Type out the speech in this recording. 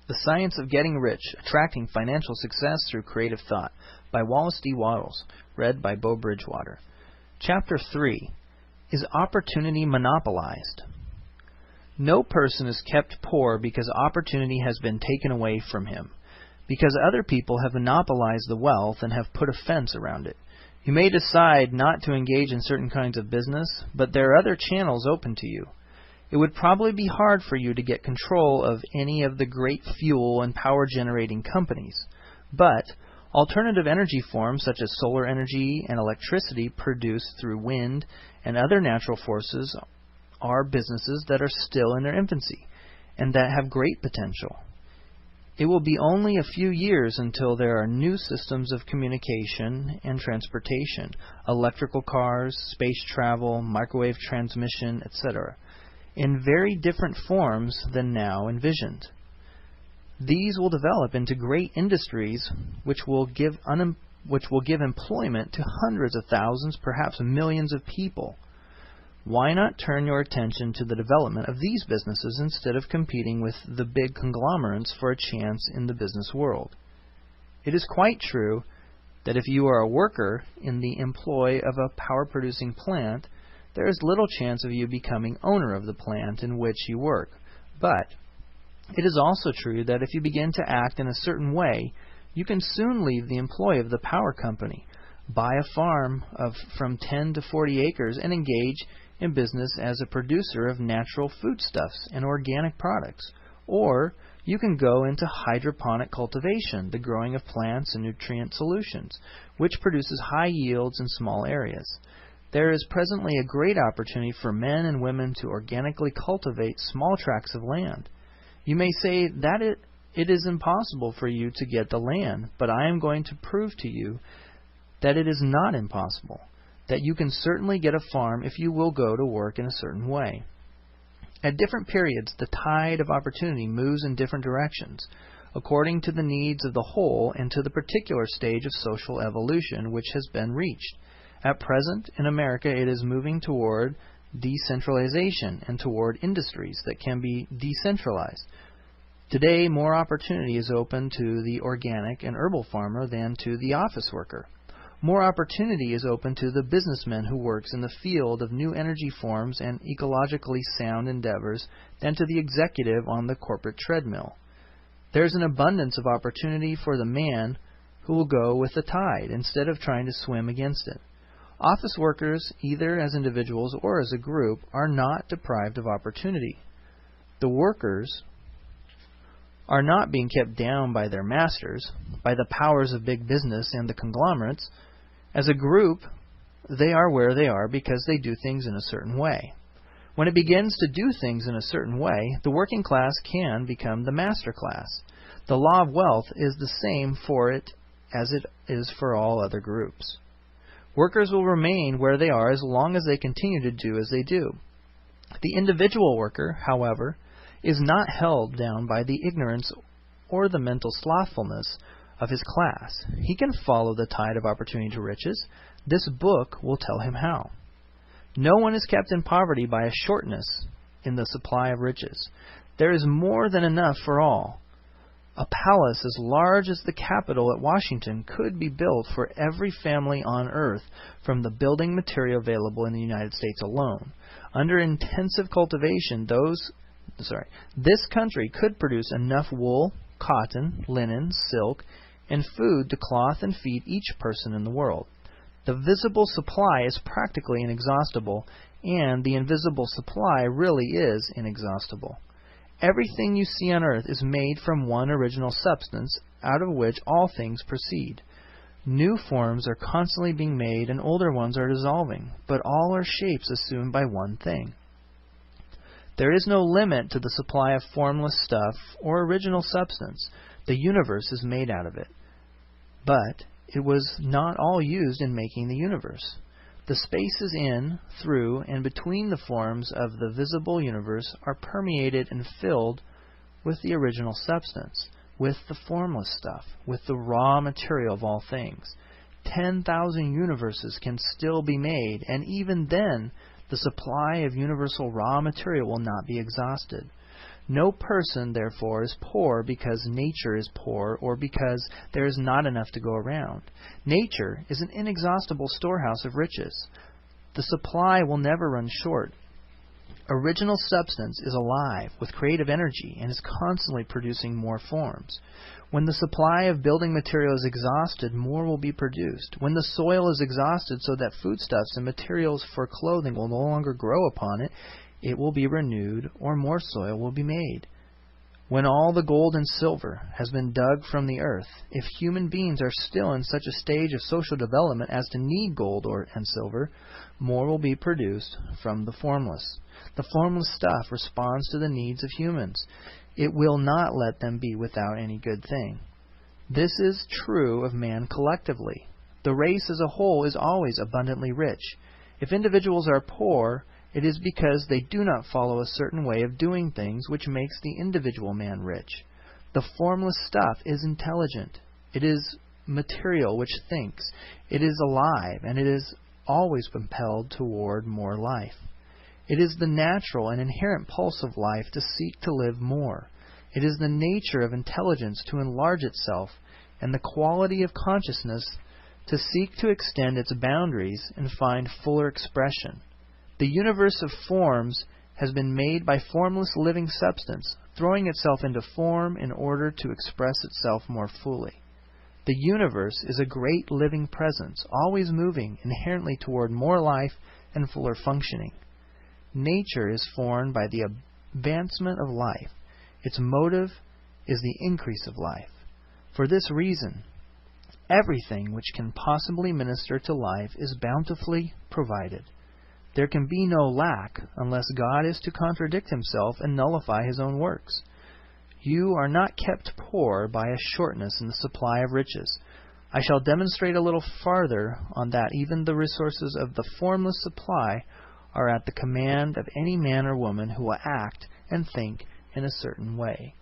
The Science of Getting Rich, Attracting Financial Success Through Creative Thought by Wallace D. Wattles, read by Beau Bridgewater. Chapter 3. Is Opportunity Monopolized? No person is kept poor because opportunity has been taken away from him, because other people have monopolized the wealth and have put a fence around it. You may decide not to engage in certain kinds of business, but there are other channels open to you. It would probably be hard for you to get control of any of the great fuel and power generating companies, but alternative energy forms such as solar energy and electricity produced through wind and other natural forces are businesses that are still in their infancy and that have great potential. It will be only a few years until there are new systems of communication and transportation, electrical cars, space travel, microwave transmission, etc., in very different forms than now envisioned. These will develop into great industries which will give employment to hundreds of thousands, perhaps millions of people. Why not turn your attention to the development of these businesses instead of competing with the big conglomerates for a chance in the business world? It is quite true that if you are a worker in the employ of a power-producing plant, there is little chance of you becoming owner of the plant in which you work. But it is also true that if you begin to act in a certain way, you can soon leave the employ of the power company, buy a farm of from 10 to 40 acres, and engage in business as a producer of natural foodstuffs and organic products. Or you can go into hydroponic cultivation, the growing of plants and nutrient solutions, which produces high yields in small areas. There is presently a great opportunity for men and women to organically cultivate small tracts of land. You may say that it is impossible for you to get the land, but I am going to prove to you that it is not impossible, that you can certainly get a farm if you will go to work in a certain way. At different periods, the tide of opportunity moves in different directions, according to the needs of the whole and to the particular stage of social evolution which has been reached. At present, in America, it is moving toward decentralization and toward industries that can be decentralized. Today, more opportunity is open to the organic and herbal farmer than to the office worker. More opportunity is open to the businessman who works in the field of new energy forms and ecologically sound endeavors than to the executive on the corporate treadmill. There is an abundance of opportunity for the man who will go with the tide instead of trying to swim against it. Office workers, either as individuals or as a group, are not deprived of opportunity. The workers are not being kept down by their masters, by the powers of big business and the conglomerates. As a group, they are where they are because they do things in a certain way. When it begins to do things in a certain way, the working class can become the master class. The law of wealth is the same for it as it is for all other groups. Workers will remain where they are as long as they continue to do as they do. The individual worker, however, is not held down by the ignorance or the mental slothfulness of his class. He can follow the tide of opportunity to riches. This book will tell him how. No one is kept in poverty by a shortness in the supply of riches. There is more than enough for all. A palace as large as the Capitol at Washington could be built for every family on earth from the building material available in the United States alone. Under intensive cultivation, this country could produce enough wool, cotton, linen, silk, and food to clothe and feed each person in the world. The visible supply is practically inexhaustible, and the invisible supply really is inexhaustible. Everything you see on earth is made from one original substance, out of which all things proceed. New forms are constantly being made, and older ones are dissolving, but all are shapes assumed by one thing. There is no limit to the supply of formless stuff or original substance. The universe is made out of it. But it was not all used in making the universe. The spaces in, through, and between the forms of the visible universe are permeated and filled with the original substance, with the formless stuff, with the raw material of all things. 10,000 universes can still be made, and even then the supply of universal raw material will not be exhausted. No person, therefore, is poor because nature is poor or because there is not enough to go around. Nature is an inexhaustible storehouse of riches. The supply will never run short. Original substance is alive with creative energy and is constantly producing more forms. When the supply of building material is exhausted, more will be produced. When the soil is exhausted so that foodstuffs and materials for clothing will no longer grow upon it, it will be renewed, or more soil will be made. When all the gold and silver has been dug from the earth, if human beings are still in such a stage of social development as to need gold and silver, more will be produced from the formless. The formless stuff responds to the needs of humans. It will not let them be without any good thing. This is true of man collectively. The race as a whole is always abundantly rich. If individuals are poor, it is because they do not follow a certain way of doing things which makes the individual man rich. The formless stuff is intelligent. It is material which thinks. It is alive, and it is always impelled toward more life. It is the natural and inherent pulse of life to seek to live more. It is the nature of intelligence to enlarge itself, and the quality of consciousness to seek to extend its boundaries and find fuller expression. The universe of forms has been made by formless living substance, throwing itself into form in order to express itself more fully. The universe is a great living presence, always moving inherently toward more life and fuller functioning. Nature is formed by the advancement of life. Its motive is the increase of life. For this reason, everything which can possibly minister to life is bountifully provided. There can be no lack unless God is to contradict himself and nullify his own works. You are not kept poor by a shortness in the supply of riches. I shall demonstrate a little farther on that even the resources of the formless supply are at the command of any man or woman who will act and think in a certain way.